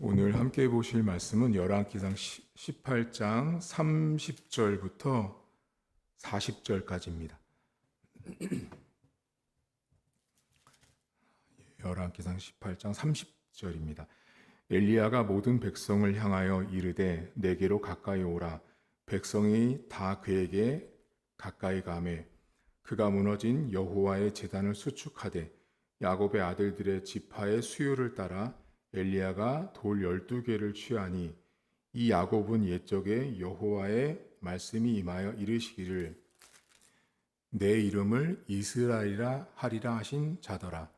오늘 함께 보실 말씀은 열왕기상 18장 30절부터 40절까지입니다. 열왕기상 18장 30절입니다. 엘리야가 모든 백성을 향하여 이르되 내게로 가까이 오라. 백성이 다 그에게 가까이 가매 그가 무너진 여호와의 제단을 수축하되 야곱의 아들들의 지파의 수요를 따라 엘리야가 돌 12개를 취하니 이 야곱은 옛적에 여호와의 말씀이 임하여 이르시기를 내 이름을 이스라엘이라 하리라 하신 자더라.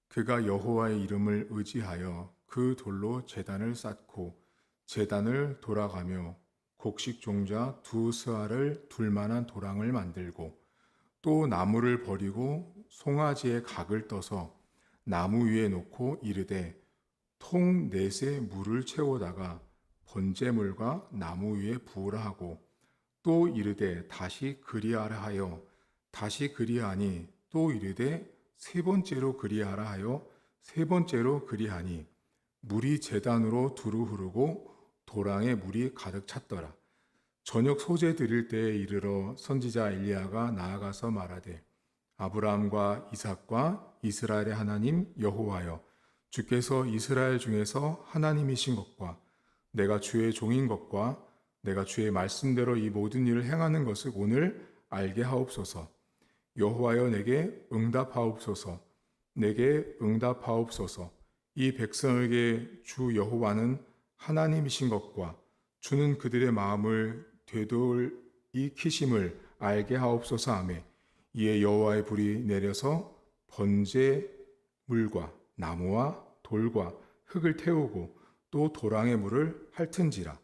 그가 여호와의 이름을 의지하여 그 돌로 제단을 쌓고 제단을 돌아가며 곡식 종자 두 스아를 둘 만한 도랑을 만들고 또 나무를 버리고 송아지의 각을 떠서 나무 위에 놓고 이르되 통 넷에 물을 채우다가 번제물과 나무 위에 부으라 하고 또 이르되 다시 그리하라 하여 다시 그리하니 또 이르되 세 번째로 그리하라 하여 세 번째로 그리하니 물이 제단으로 두루 흐르고 도랑에 물이 가득 찼더라. 저녁 소재 드릴 때에 이르러 선지자 엘리야가 나아가서 말하되 아브라함과 이삭과 이스라엘의 하나님 여호와여 주께서 이스라엘 중에서 하나님이신 것과 내가 주의 종인 것과 내가 주의 말씀대로 이 모든 일을 행하는 것을 오늘 알게 하옵소서. 여호와여 내게 응답하옵소서. 내게 응답하옵소서. 이 백성에게 주 여호와는 하나님이신 것과 주는 그들의 마음을 되돌이키심을 알게 하옵소서 하매 이에 여호와의 불이 내려서 번제물과 나무와 돌과 흙을 태우고 또 도랑의 물을 핥은지라.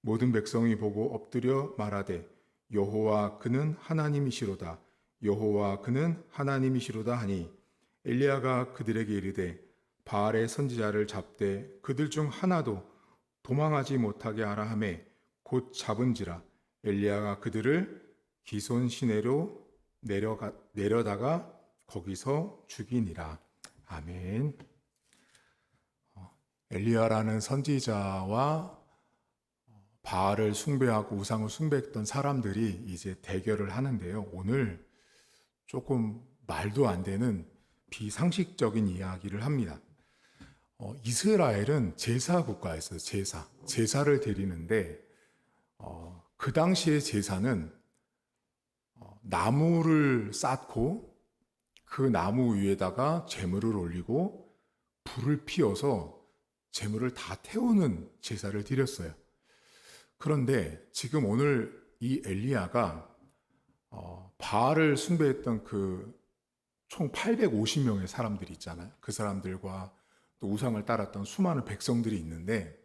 모든 백성이 보고 엎드려 말하되 여호와 그는 하나님이시로다. 여호와 그는 하나님이시로다 하니 엘리야가 그들에게 이르되 바알의 선지자를 잡되 그들 중 하나도 도망하지 못하게 하라 하매 곧 잡은지라. 엘리야가 그들을 기손 시내로 내려다가 거기서 죽이니라. 아멘. 엘리야라는 선지자와 바알을 숭배하고 우상을 숭배했던 사람들이 이제 대결을 하는데요. 오늘 조금 말도 안 되는 비상식적인 이야기를 합니다. 이스라엘은 제사 국가였어요. 제사를 드리는데 그 당시의 제사는 나무를 쌓고 그 나무 위에다가 제물을 올리고 불을 피워서 제물을 다 태우는 제사를 드렸어요. 그런데 지금 오늘 이 엘리야가 바알을 숭배했던 그 총 850명의 사람들이 있잖아요. 그 사람들과 또 우상을 따랐던 수많은 백성들이 있는데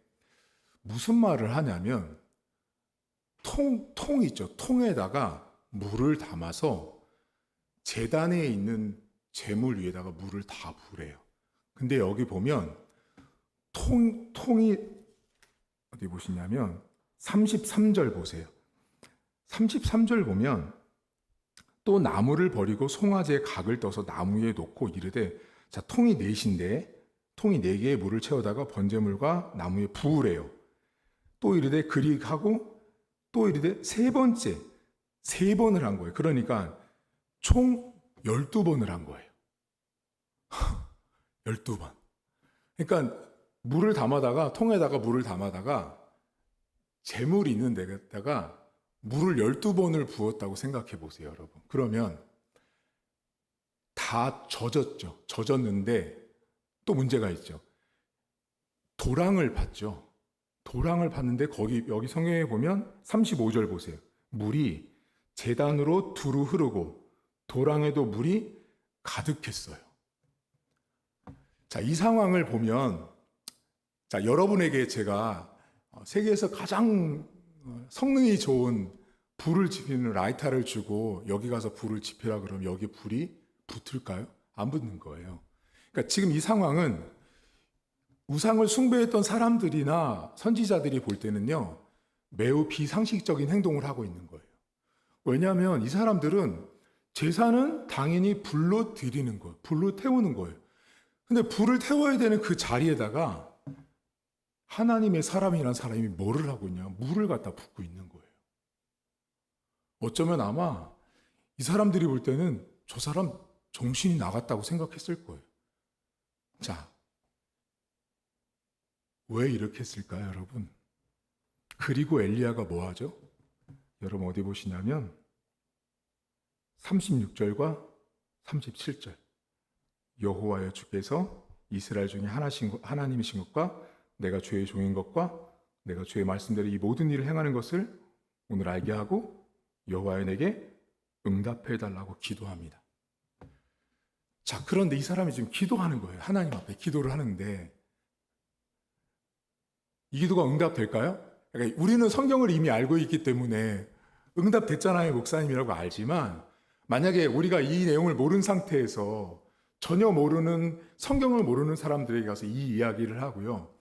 무슨 말을 하냐면 통 있죠. 통에다가 물을 담아서 제단에 있는 제물 위에다가 물을 다 부으래요. 근데 여기 보면 통이 어디 보시냐면 33절 보세요. 33절 보면 또 나무를 버리고 송아지의 각을 떠서 나무 위에 놓고 이르되 자 통이 넷인데 통이 4개의 물을 채우다가 번제물과 나무 위에 부으래요. 또 이르되 그리하고 또 이르되 세 번째 3번을 한 거예요. 그러니까 총 12번을 한 거예요. 12번. 그러니까 물을 담아다가 통에다가 물을 담아다가 재물이 있는 데다가 물을 12번을 부었다고 생각해 보세요, 여러분. 그러면 다 젖었죠. 젖었는데 또 문제가 있죠. 도랑을 팠죠. 도랑을 팠는데 여기 성경에 보면 35절 보세요. 물이 제단으로 두루 흐르고 도랑에도 물이 가득했어요. 자, 이 상황을 보면 자, 여러분에게 제가 세계에서 가장 성능이 좋은 불을 지피는 라이터를 주고 여기 가서 불을 지피라 그러면 여기 불이 붙을까요? 안 붙는 거예요. 그러니까 지금 이 상황은 우상을 숭배했던 사람들이나 선지자들이 볼 때는요, 매우 비상식적인 행동을 하고 있는 거예요. 왜냐하면 이 사람들은 제사는 당연히 불로 드리는 거예요. 불로 태우는 거예요. 근데 불을 태워야 되는 그 자리에다가 하나님의 사람이란 사람이 뭐를 하고 있냐? 물을 갖다 붓고 있는 거예요. 어쩌면 아마 이 사람들이 볼 때는 저 사람 정신이 나갔다고 생각했을 거예요. 자, 왜 이렇게 했을까요, 여러분? 그리고 엘리야가 뭐 하죠? 여러분 어디 보시냐면 36절과 37절. 여호와여 주께서 이스라엘 중에 하나님이신 것과 내가 주의 종인 것과 내가 주의 말씀대로 이 모든 일을 행하는 것을 오늘 알게 하고 여호와여 내게 응답해 달라고 기도합니다. 자, 그런데 이 사람이 지금 기도하는 거예요. 하나님 앞에 기도를 하는데 이 기도가 응답될까요? 그러니까 우리는 성경을 이미 알고 있기 때문에 응답됐잖아요, 목사님이라고 알지만 만약에 우리가 이 내용을 모르는 상태에서 전혀 모르는 성경을 모르는 사람들에게 가서 이 이야기를 하고요.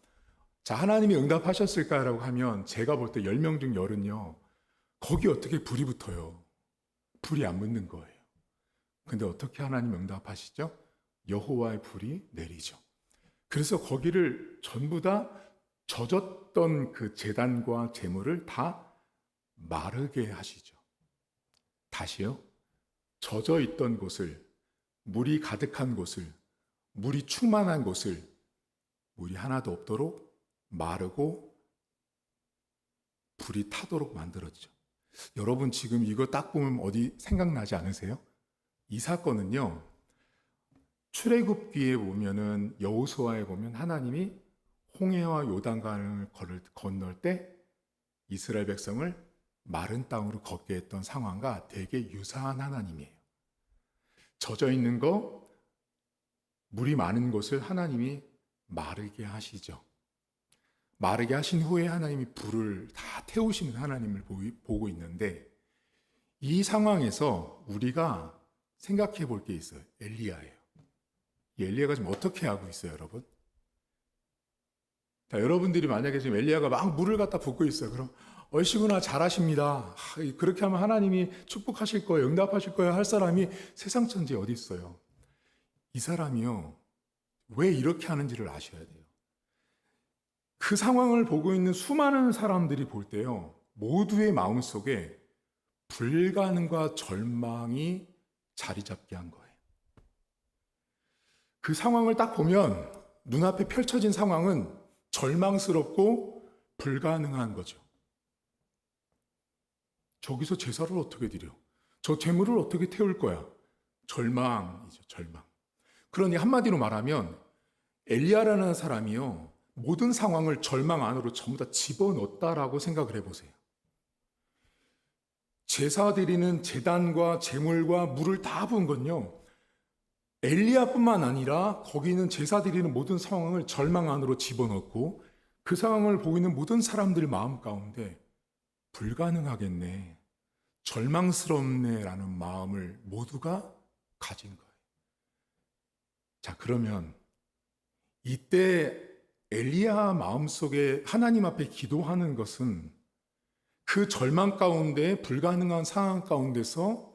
자, 하나님이 응답하셨을까라고 하면 제가 볼 때 10명 중 10은요. 거기 어떻게 불이 붙어요? 불이 안 붙는 거예요. 근데 어떻게 하나님 응답하시죠? 여호와의 불이 내리죠. 그래서 거기를 전부 다 젖었던 그 제단과 제물을 다 마르게 하시죠. 다시요. 젖어 있던 곳을, 물이 가득한 곳을, 물이 충만한 곳을 물이 하나도 없도록 마르고 불이 타도록 만들었죠. 여러분 지금 이거 딱 보면 어디 생각나지 않으세요? 이 사건은요. 출애굽기에 보면은 여호수아에 보면 하나님이 홍해와 요단강을 건널 때 이스라엘 백성을 마른 땅으로 걷게 했던 상황과 되게 유사한 하나님이에요. 젖어 있는 거, 물이 많은 곳을 하나님이 마르게 하시죠. 마르게 하신 후에 하나님이 불을 다 태우시는 하나님을 보고 있는데 이 상황에서 우리가 생각해 볼 게 있어요. 엘리야예요. 이 엘리야가 지금 어떻게 하고 있어요, 여러분? 자, 여러분들이 만약에 지금 엘리야가 막 물을 갖다 붓고 있어요. 그럼 얼씨구나 잘하십니다. 그렇게 하면 하나님이 축복하실 거예요. 응답하실 거예요. 할 사람이 세상 천지에 어디 있어요? 이 사람이요. 왜 이렇게 하는지를 아셔야 돼요. 그 상황을 보고 있는 수많은 사람들이 볼 때요. 모두의 마음속에 불가능과 절망이 자리 잡게 한 거예요. 그 상황을 딱 보면 눈앞에 펼쳐진 상황은 절망스럽고 불가능한 거죠. 저기서 제사를 어떻게 드려? 저 재물을 어떻게 태울 거야? 절망이죠, 절망. 그러니 한마디로 말하면 엘리야라는 사람이요. 모든 상황을 절망 안으로 전부 다 집어넣었다라고 생각을 해보세요. 제사 드리는 제단과 제물과 물을 다 부은 건요. 엘리야뿐만 아니라 거기 있는 제사 드리는 모든 상황을 절망 안으로 집어넣고 그 상황을 보고 있는 모든 사람들 마음 가운데 불가능하겠네, 절망스럽네라는 마음을 모두가 가진 거예요. 자, 그러면 이때 엘리야 마음속에 하나님 앞에 기도하는 것은 그 절망 가운데 불가능한 상황 가운데서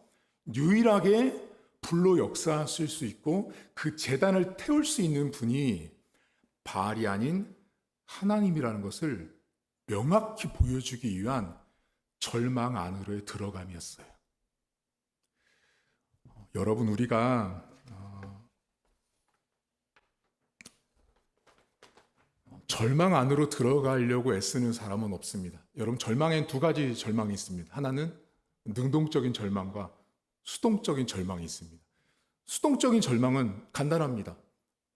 유일하게 불로 역사하실 수 있고 그 제단을 태울 수 있는 분이 바알이 아닌 하나님이라는 것을 명확히 보여주기 위한 절망 안으로의 들어감이었어요. 여러분, 우리가 절망 안으로 들어가려고 애쓰는 사람은 없습니다. 여러분, 절망엔 두 가지 절망이 있습니다. 하나는 능동적인 절망과 수동적인 절망이 있습니다. 수동적인 절망은 간단합니다.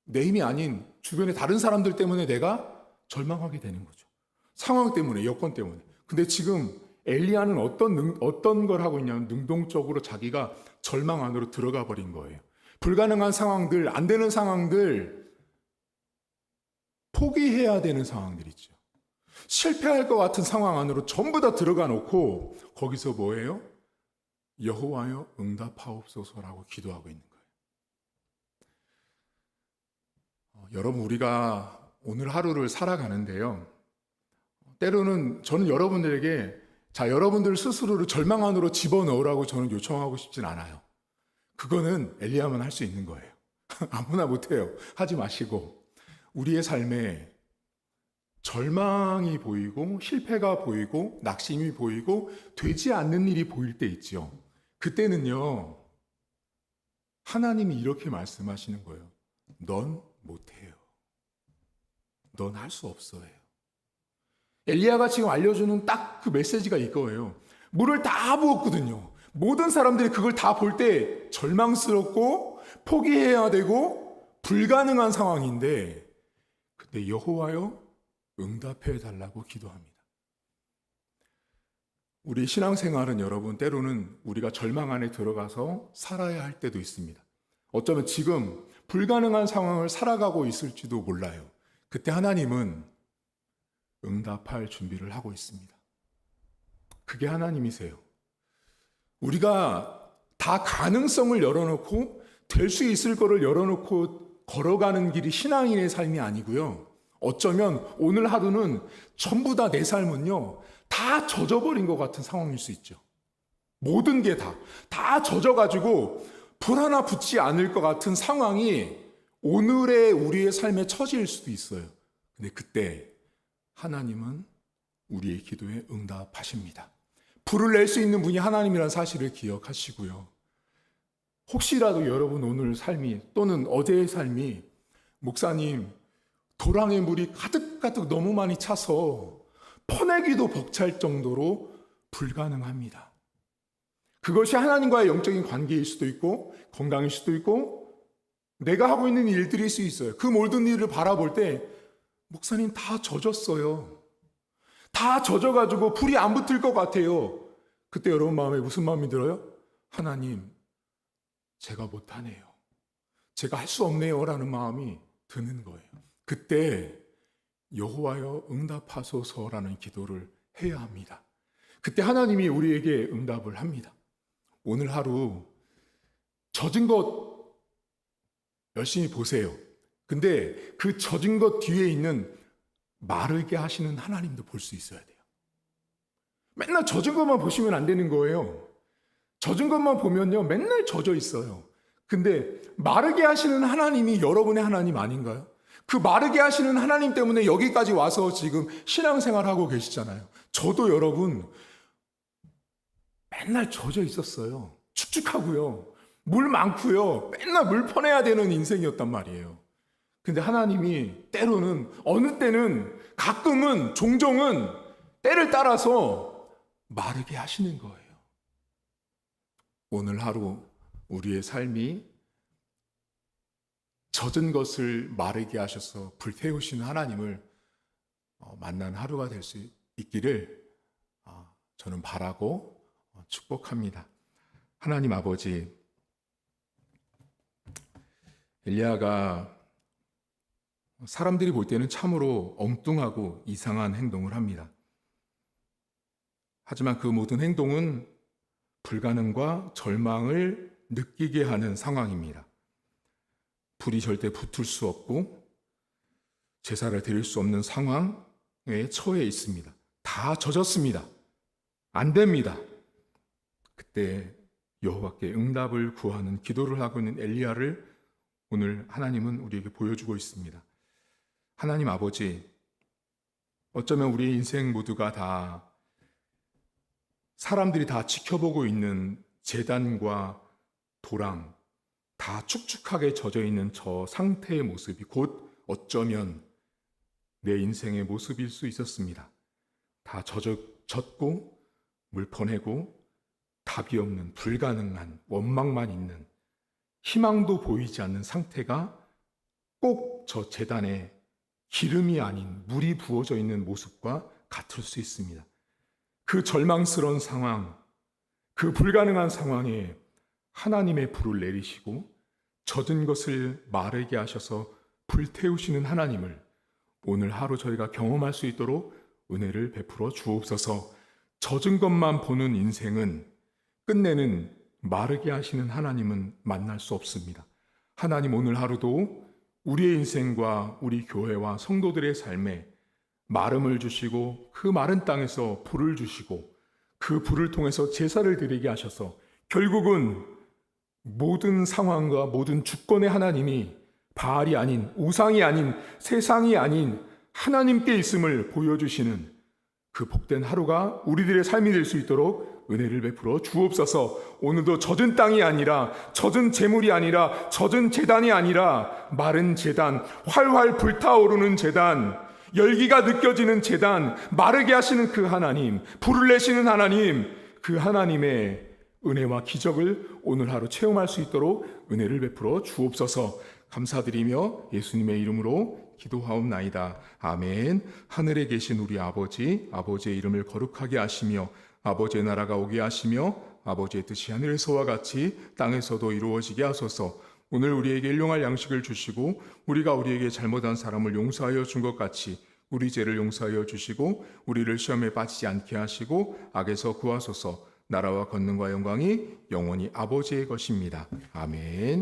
내 힘이 아닌 주변의 다른 사람들 때문에 내가 절망하게 되는 거죠. 상황 때문에, 여건 때문에. 근데 지금 엘리야는 어떤 걸 하고 있냐면 능동적으로 자기가 절망 안으로 들어가 버린 거예요. 불가능한 상황들, 안 되는 상황들, 포기해야 되는 상황들 있죠. 실패할 것 같은 상황 안으로 전부 다 들어가 놓고 거기서 뭐예요? 여호와여 응답하옵소서라고 기도하고 있는 거예요. 여러분, 우리가 오늘 하루를 살아가는데요. 때로는 저는 여러분들에게 여러분들 스스로를 절망 안으로 집어넣으라고 저는 요청하고 싶진 않아요. 그거는 엘리야만 할 수 있는 거예요. 아무나 못해요. 하지 마시고 우리의 삶에 절망이 보이고 실패가 보이고 낙심이 보이고 되지 않는 일이 보일 때 있죠. 그때는요, 하나님이 이렇게 말씀하시는 거예요. 넌 못해요. 넌 할 수 없어요. 엘리야가 지금 알려주는 딱 그 메시지가 이거예요. 물을 다 부었거든요. 모든 사람들이 그걸 다 볼 때 절망스럽고 포기해야 되고 불가능한 상황인데, 그때 여호와여 응답해 달라고 기도합니다. 우리 신앙생활은 여러분 때로는 우리가 절망 안에 들어가서 살아야 할 때도 있습니다. 어쩌면 지금 불가능한 상황을 살아가고 있을지도 몰라요. 그때 하나님은 응답할 준비를 하고 있습니다. 그게 하나님이세요. 우리가 다 가능성을 열어놓고 될 수 있을 거를 열어놓고 걸어가는 길이 신앙인의 삶이 아니고요. 어쩌면 오늘 하루는 전부 다 내 삶은요, 다 젖어버린 것 같은 상황일 수 있죠. 모든 게 다 젖어가지고 불 하나 붙지 않을 것 같은 상황이 오늘의 우리의 삶의 처지일 수도 있어요. 근데 그때 하나님은 우리의 기도에 응답하십니다. 불을 낼 수 있는 분이 하나님이라는 사실을 기억하시고요. 혹시라도 여러분 오늘 삶이 또는 어제의 삶이 목사님 도랑에 물이 가득가득 너무 많이 차서 퍼내기도 벅찰 정도로 불가능합니다. 그것이 하나님과의 영적인 관계일 수도 있고 건강일 수도 있고 내가 하고 있는 일들일 수 있어요. 그 모든 일을 바라볼 때 목사님 다 젖었어요. 다 젖어가지고 불이 안 붙을 것 같아요. 그때 여러분 마음에 무슨 마음이 들어요? 하나님, 제가 못하네요. 제가 할 수 없네요 라는 마음이 드는 거예요. 그때 여호와여 응답하소서라는 기도를 해야 합니다. 그때 하나님이 우리에게 응답을 합니다. 오늘 하루 젖은 것 열심히 보세요. 근데 그 젖은 것 뒤에 있는 마르게 하시는 하나님도 볼 수 있어야 돼요. 맨날 젖은 것만 보시면 안 되는 거예요. 젖은 것만 보면요, 맨날 젖어 있어요. 근데 마르게 하시는 하나님이 여러분의 하나님 아닌가요? 그 마르게 하시는 하나님 때문에 여기까지 와서 지금 신앙생활하고 계시잖아요. 저도 여러분 맨날 젖어 있었어요. 축축하고요. 물 많고요. 맨날 물 퍼내야 되는 인생이었단 말이에요. 근데 하나님이 때로는 어느 때는 가끔은 종종은 때를 따라서 마르게 하시는 거예요. 오늘 하루 우리의 삶이 젖은 것을 마르게 하셔서 불태우시는 하나님을 만난 하루가 될 수 있기를 저는 바라고 축복합니다. 하나님 아버지, 엘리야가 사람들이 볼 때는 참으로 엉뚱하고 이상한 행동을 합니다. 하지만 그 모든 행동은 불가능과 절망을 느끼게 하는 상황입니다. 불이 절대 붙을 수 없고 제사를 드릴 수 없는 상황에 처해 있습니다. 다 젖었습니다. 안 됩니다. 그때 여호와께 응답을 구하는 기도를 하고 있는 엘리야를 오늘 하나님은 우리에게 보여주고 있습니다. 하나님 아버지, 어쩌면 우리의 인생 모두가 다 사람들이 다 지켜보고 있는 제단과 도랑, 다 축축하게 젖어 있는 저 상태의 모습이 곧 어쩌면 내 인생의 모습일 수 있었습니다. 다 젖고 물 퍼내고 답이 없는 불가능한 원망만 있는 희망도 보이지 않는 상태가 꼭 저 제단에 기름이 아닌 물이 부어져 있는 모습과 같을 수 있습니다. 그 절망스러운 상황, 그 불가능한 상황에 하나님의 불을 내리시고 젖은 것을 마르게 하셔서 불태우시는 하나님을 오늘 하루 저희가 경험할 수 있도록 은혜를 베풀어 주옵소서. 젖은 것만 보는 인생은 끝내는 마르게 하시는 하나님은 만날 수 없습니다. 하나님 오늘 하루도 우리의 인생과 우리 교회와 성도들의 삶에 마름을 주시고 그 마른 땅에서 불을 주시고 그 불을 통해서 제사를 드리게 하셔서 결국은 모든 상황과 모든 주권의 하나님이 바알이 아닌, 우상이 아닌, 세상이 아닌 하나님께 있음을 보여주시는 그 복된 하루가 우리들의 삶이 될 수 있도록 은혜를 베풀어 주옵소서. 오늘도 젖은 땅이 아니라, 젖은 재물이 아니라, 젖은 제단이 아니라 마른 제단, 활활 불타오르는 제단, 열기가 느껴지는 제단, 마르게 하시는 그 하나님, 불을 내시는 하나님, 그 하나님의 은혜와 기적을 오늘 하루 체험할 수 있도록 은혜를 베풀어 주옵소서. 감사드리며 예수님의 이름으로 기도하옵나이다. 아멘. 하늘에 계신 우리 아버지, 아버지의 이름을 거룩하게 하시며 아버지의 나라가 오게 하시며 아버지의 뜻이 하늘에서와 같이 땅에서도 이루어지게 하소서. 오늘 우리에게 일용할 양식을 주시고 우리가 우리에게 잘못한 사람을 용서하여 준 것 같이 우리 죄를 용서하여 주시고 우리를 시험에 빠지지 않게 하시고 악에서 구하소서. 나라와 권능과 영광이 영원히 아버지의 것입니다. 아멘.